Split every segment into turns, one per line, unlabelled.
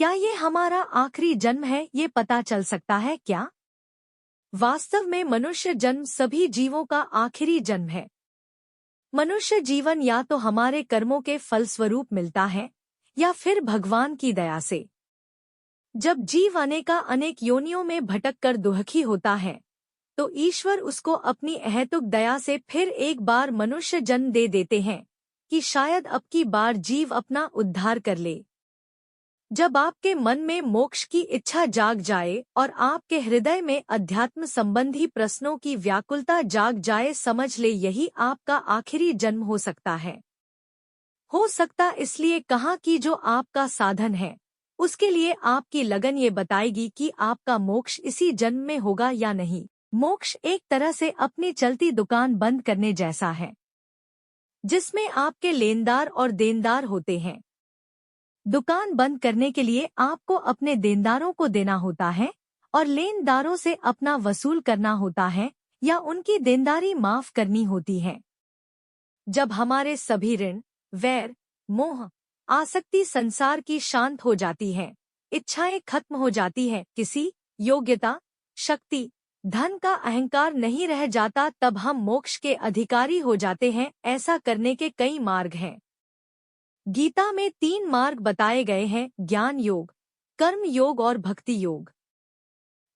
क्या ये हमारा आखिरी जन्म है, ये पता चल सकता है क्या? वास्तव में मनुष्य जन्म सभी जीवों का आखिरी जन्म है। मनुष्य जीवन या तो हमारे कर्मों के फलस्वरूप मिलता है या फिर भगवान की दया से। जब जीव अनेक योनियों में भटक कर दुखी होता है, तो ईश्वर उसको अपनी अहेतुक दया से फिर एक बार मनुष्य जन्म दे देते हैं कि शायद अब की बार जीव अपना उद्धार कर ले। जब आपके मन में मोक्ष की इच्छा जाग जाए और आपके हृदय में अध्यात्म संबंधी प्रश्नों की व्याकुलता जाग जाए, समझ ले यही आपका आखिरी जन्म हो सकता है। हो सकता इसलिए कहा कि जो आपका साधन है उसके लिए आपकी लगन ये बताएगी कि आपका मोक्ष इसी जन्म में होगा या नहीं। मोक्ष एक तरह से अपनी चलती दुकान बंद करने जैसा है, जिसमें आपके लेनदार और देनदार होते हैं। दुकान बंद करने के लिए आपको अपने देनदारों को देना होता है और लेनदारों से अपना वसूल करना होता है या उनकी देनदारी माफ करनी होती है। जब हमारे सभी ऋण, वैर, मोह, आसक्ति संसार की शांत हो जाती है, इच्छाएं खत्म हो जाती है, किसी योग्यता, शक्ति, धन का अहंकार नहीं रह जाता, तब हम मोक्ष के अधिकारी हो जाते हैं। ऐसा करने के कई मार्ग हैं। गीता में 3 मार्ग बताए गए हैं: ज्ञान योग, कर्म योग और भक्ति योग।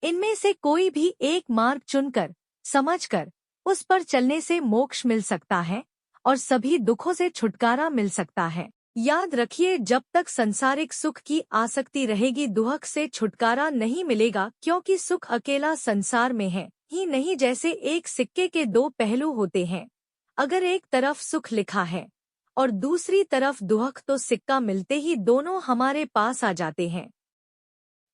इनमें से कोई भी एक मार्ग चुनकर, समझकर उस पर चलने से मोक्ष मिल सकता है और सभी दुखों से छुटकारा मिल सकता है। याद रखिए, जब तक सांसारिक सुख की आसक्ति रहेगी दुख से छुटकारा नहीं मिलेगा, क्योंकि सुख अकेला संसार में है ही नहीं। जैसे एक सिक्के के 2 पहलू होते हैं, अगर एक तरफ सुख लिखा है और दूसरी तरफ दुख, तो सिक्का मिलते ही दोनों हमारे पास आ जाते हैं।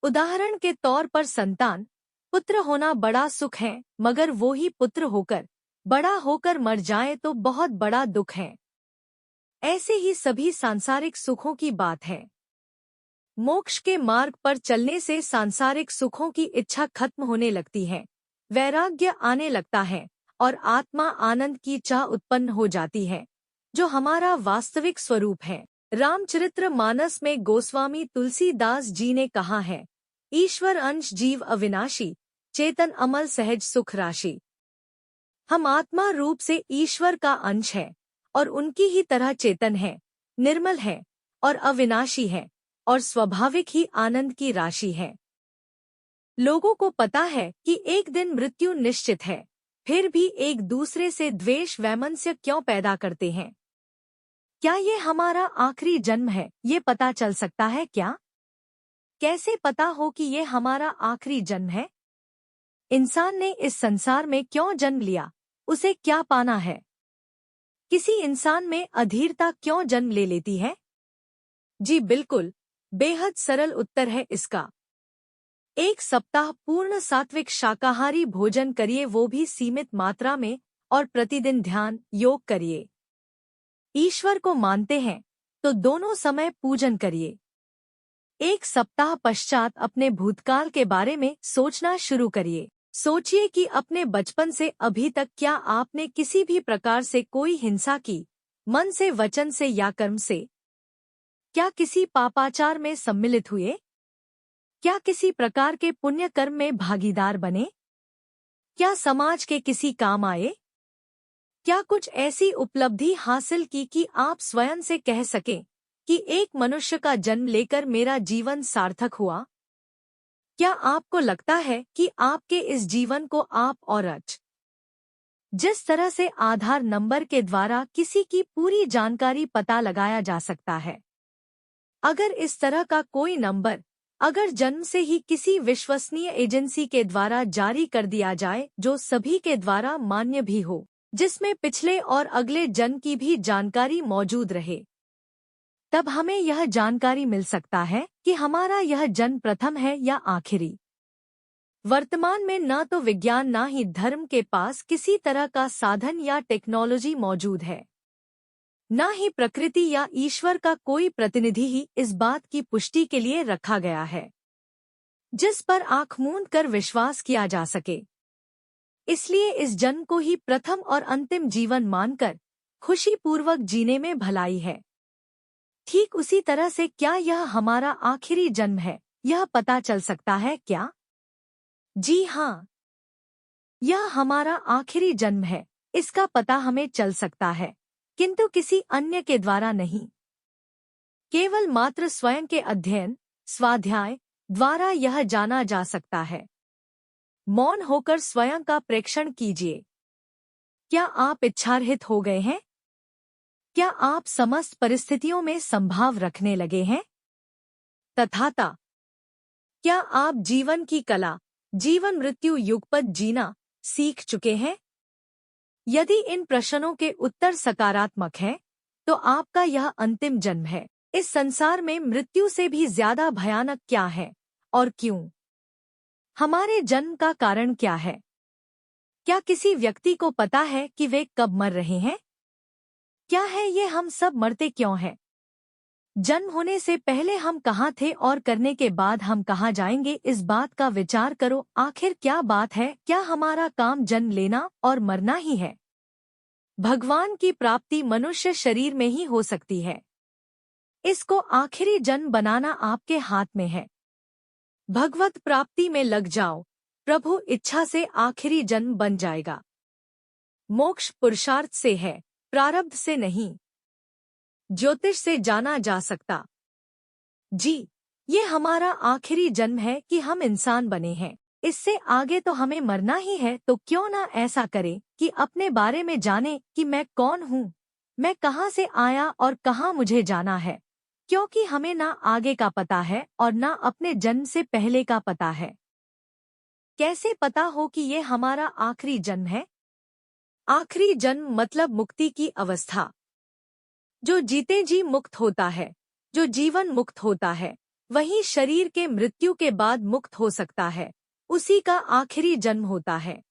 उदाहरण के तौर पर संतान, पुत्र होना बड़ा सुख है, मगर वो ही पुत्र होकर बड़ा होकर मर जाए तो बहुत बड़ा दुख है। ऐसे ही सभी सांसारिक सुखों की बात है। मोक्ष के मार्ग पर चलने से सांसारिक सुखों की इच्छा खत्म होने लगती है, वैराग्य आने लगता है और आत्मा आनंद की चाह उत्पन्न हो जाती है, जो हमारा वास्तविक स्वरूप है। रामचरितमानस में गोस्वामी तुलसीदास जी ने कहा है, ईश्वर अंश जीव अविनाशी, चेतन अमल सहज सुख राशि। हम आत्मा रूप से ईश्वर का अंश है और उनकी ही तरह चेतन है, निर्मल है और अविनाशी है और स्वाभाविक ही आनंद की राशि है। लोगों को पता है कि एक दिन मृत्यु निश्चित है, फिर भी एक दूसरे से द्वेष वैमनस्य क्यों पैदा करते हैं? क्या ये हमारा आखिरी जन्म है, ये पता चल सकता है क्या? कैसे पता हो कि ये हमारा आखिरी जन्म है? इंसान ने इस संसार में क्यों जन्म लिया? उसे क्या पाना है? किसी इंसान में अधीरता क्यों जन्म ले लेती है? जी बिल्कुल, बेहद सरल उत्तर है इसका। 1 सप्ताह पूर्ण सात्विक शाकाहारी भोजन करिए, वो भी सीमित मात्रा में, और प्रतिदिन ध्यान योग करिए। ईश्वर को मानते हैं तो दोनों समय पूजन करिए। 1 सप्ताह पश्चात अपने भूतकाल के बारे में सोचना शुरू करिए। सोचिए कि अपने बचपन से अभी तक क्या आपने किसी भी प्रकार से कोई हिंसा की, मन से, वचन से या कर्म से? क्या किसी पापाचार में सम्मिलित हुए? क्या किसी प्रकार के पुण्य कर्म में भागीदार बने? क्या समाज के किसी काम आए? क्या कुछ ऐसी उपलब्धि हासिल की कि आप स्वयं से कह सकें कि एक मनुष्य का जन्म लेकर मेरा जीवन सार्थक हुआ? क्या आपको लगता है कि आपके इस जीवन को आप और जिस तरह से आधार नंबर के द्वारा किसी की पूरी जानकारी पता लगाया जा सकता है, अगर इस तरह का कोई नंबर अगर जन्म से ही किसी विश्वसनीय एजेंसी के द्वारा जारी कर दिया जाए, जो सभी के द्वारा मान्य भी हो, जिसमें पिछले और अगले जन्म की भी जानकारी मौजूद रहे, तब हमें यह जानकारी मिल सकता है कि हमारा यह जन्म प्रथम है या आखिरी। वर्तमान में न तो विज्ञान न ही धर्म के पास किसी तरह का साधन या टेक्नोलॉजी मौजूद है, न ही प्रकृति या ईश्वर का कोई प्रतिनिधि ही इस बात की पुष्टि के लिए रखा गया है जिस पर आँख मूंद कर विश्वास किया जा सके। इसलिए इस जन्म को ही प्रथम और अंतिम जीवन मानकर खुशीपूर्वक जीने में भलाई है। ठीक उसी तरह से क्या यह हमारा आखिरी जन्म है, यह पता चल सकता है क्या? जी हाँ, यह हमारा आखिरी जन्म है, इसका पता हमें चल सकता है, किंतु किसी अन्य के द्वारा नहीं। केवल मात्र स्वयं के अध्ययन, स्वाध्याय द्वारा यह जाना जा सकता है। मौन होकर स्वयं का प्रेक्षण कीजिए। क्या आप इच्छारहित हो गए हैं? क्या आप समस्त परिस्थितियों में संभाव रखने लगे हैं? तथाता, क्या आप जीवन की कला, जीवन मृत्यु युगपत जीना सीख चुके हैं? यदि इन प्रश्नों के उत्तर सकारात्मक हैं, तो आपका यह अंतिम जन्म है। इस संसार में मृत्यु से भी ज्यादा भयानक क्या है और क्यों? हमारे जन्म का कारण क्या है? क्या किसी व्यक्ति को पता है कि वे कब मर रहे हैं? क्या है ये हम सब मरते क्यों हैं? जन्म होने से पहले हम कहाँ थे और करने के बाद हम कहाँ जाएंगे, इस बात का विचार करो। आखिर क्या बात है? क्या हमारा काम जन्म लेना और मरना ही है? भगवान की प्राप्ति मनुष्य शरीर में ही हो सकती है। इसको आखिरी जन्म बनाना आपके हाथ में है। भगवत प्राप्ति में लग जाओ, प्रभु इच्छा से आखिरी जन्म बन जाएगा। मोक्ष पुरुषार्थ से है, प्रारब्ध से नहीं। ज्योतिष से जाना जा सकता। जी, ये हमारा आखिरी जन्म है कि हम इंसान बने हैं। इससे आगे तो हमें मरना ही है, तो क्यों ना ऐसा करें कि अपने बारे में जाने कि मैं कौन हूँ, मैं कहाँ से आया और कहाँ मुझे जाना है। क्योंकि हमें ना आगे का पता है और ना अपने जन्म से पहले का पता है। कैसे पता हो कि ये हमारा आखिरी जन्म है? आखिरी जन्म मतलब मुक्ति की अवस्था। जो जीते जी मुक्त होता है, जो जीवन मुक्त होता है, वही शरीर के मृत्यु के बाद मुक्त हो सकता है। उसी का आखिरी जन्म होता है।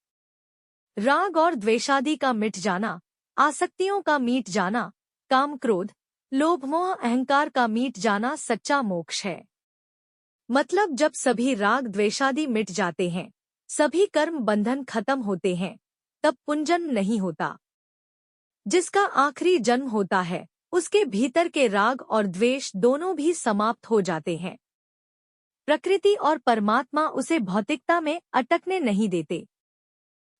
राग और द्वेषादि का मिट जाना, आसक्तियों का मिट जाना, काम क्रोध लोभ मोह अहंकार का मिट जाना सच्चा मोक्ष है। मतलब जब सभी राग द्वेषादि मिट जाते हैं, सभी कर्म बंधन खत्म होते हैं, तब पुनर्जन्म नहीं होता। जिसका आखिरी जन्म होता है, उसके भीतर के राग और द्वेष दोनों भी समाप्त हो जाते हैं। प्रकृति और परमात्मा उसे भौतिकता में अटकने नहीं देते,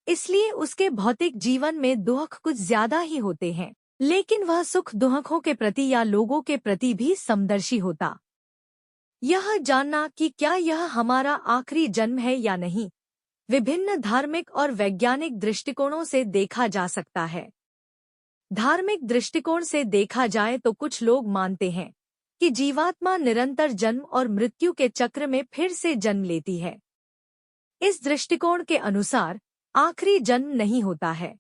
इसलिए उसके भौतिक जीवन में दुख कुछ ज्यादा ही होते हैं, लेकिन वह सुख दुखों के प्रति या लोगों के प्रति भी समदर्शी होता। यह जानना कि क्या यह हमारा आखिरी जन्म है या नहीं, विभिन्न धार्मिक और वैज्ञानिक दृष्टिकोणों से देखा जा सकता है। धार्मिक दृष्टिकोण से देखा जाए तो कुछ लोग मानते हैं कि जीवात्मा निरंतर जन्म और मृत्यु के चक्र में फिर से जन्म लेती है। इस दृष्टिकोण के अनुसार आखिरी जन्म नहीं होता है।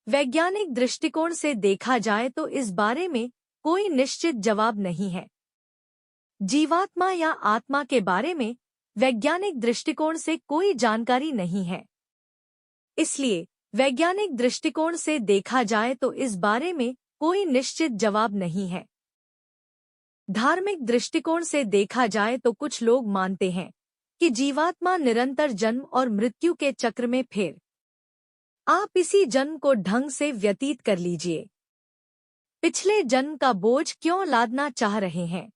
वैज्ञानिक दृष्टिकोण से देखा जाए तो इस बारे में कोई निश्चित जवाब नहीं है। जीवात्मा या आत्मा के बारे में वैज्ञानिक दृष्टिकोण से कोई जानकारी नहीं है। इसलिए वैज्ञानिक दृष्टिकोण से देखा जाए तो इस बारे में कोई निश्चित जवाब नहीं है। धार्मिक दृष्टिकोण से देखा जाए तो कुछ लोग मानते हैं कि जीवात्मा निरंतर जन्म और मृत्यु के चक्र में फिर आप इसी जन्म को ढंग से व्यतीत कर लीजिए। पिछले जन्म का बोझ क्यों लादना चाह रहे हैं?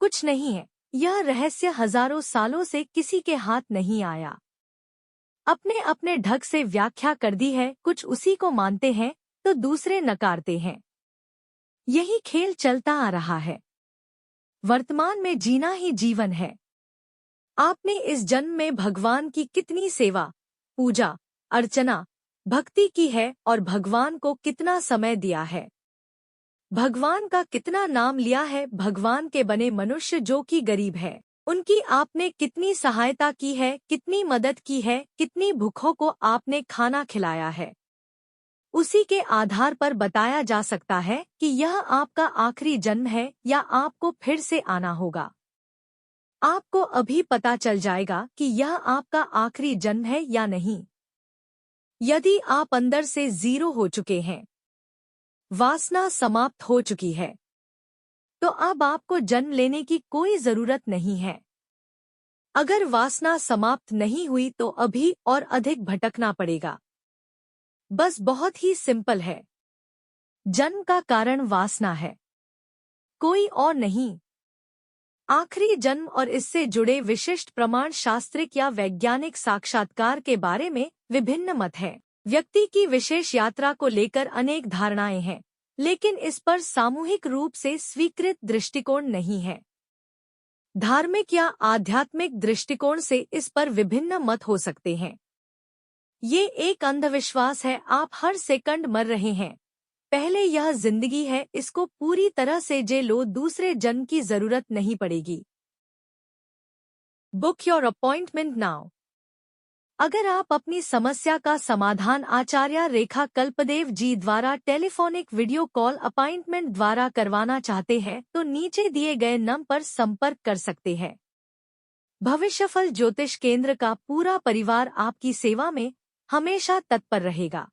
कुछ नहीं है, यह रहस्य हजारों सालों से किसी के हाथ नहीं आया। अपने अपने ढंग से व्याख्या कर दी है, कुछ उसी को मानते हैं तो दूसरे नकारते हैं। यही खेल चलता आ रहा है। वर्तमान में जीना ही जीवन है। आपने इस जन्म में भगवान की कितनी सेवा, पूजा, अर्चना, भक्ति की है और भगवान को कितना समय दिया है? भगवान का कितना नाम लिया है? भगवान के बने मनुष्य जो कि गरीब है, उनकी आपने कितनी सहायता की है, कितनी मदद की है, कितनी भूखों को आपने खाना खिलाया है? उसी के आधार पर बताया जा सकता है कि यह आपका आखिरी जन्म है या आपको फिर से आना होगा। आपको अभी पता चल जाएगा कि यह आपका आखिरी जन्म है या नहीं। यदि आप अंदर से जीरो हो चुके हैं, वासना समाप्त हो चुकी है, तो अब आपको जन्म लेने की कोई जरूरत नहीं है। अगर वासना समाप्त नहीं हुई तो अभी और अधिक भटकना पड़ेगा। बस बहुत ही सिंपल है। जन्म का कारण वासना है। कोई और नहीं। आखिरी जन्म और इससे जुड़े विशिष्ट प्रमाण शास्त्रिक या वैज्ञानिक साक्षात्कार के बारे में विभिन्न मत हैं। व्यक्ति की विशेष यात्रा को लेकर अनेक धारणाएं हैं, लेकिन इस पर सामूहिक रूप से स्वीकृत दृष्टिकोण नहीं है। धार्मिक या आध्यात्मिक दृष्टिकोण से इस पर विभिन्न मत हो सकते हैं। ये एक अंधविश्वास है, आप हर सेकंड मर रहे हैं। पहले यह जिंदगी है, इसको पूरी तरह से जी लो, दूसरे जन्म की जरूरत नहीं पड़ेगी। Book your appointment now. अगर आप अपनी समस्या का समाधान आचार्य रेखा कल्पदेव जी द्वारा टेलीफोनिक वीडियो कॉल अपॉइंटमेंट द्वारा करवाना चाहते हैं तो नीचे दिए गए नंबर पर संपर्क कर सकते हैं। भविष्यफल ज्योतिष केंद्र का पूरा परिवार आपकी सेवा में हमेशा तत्पर रहेगा।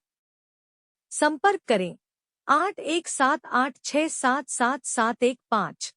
संपर्क करें 8178677715।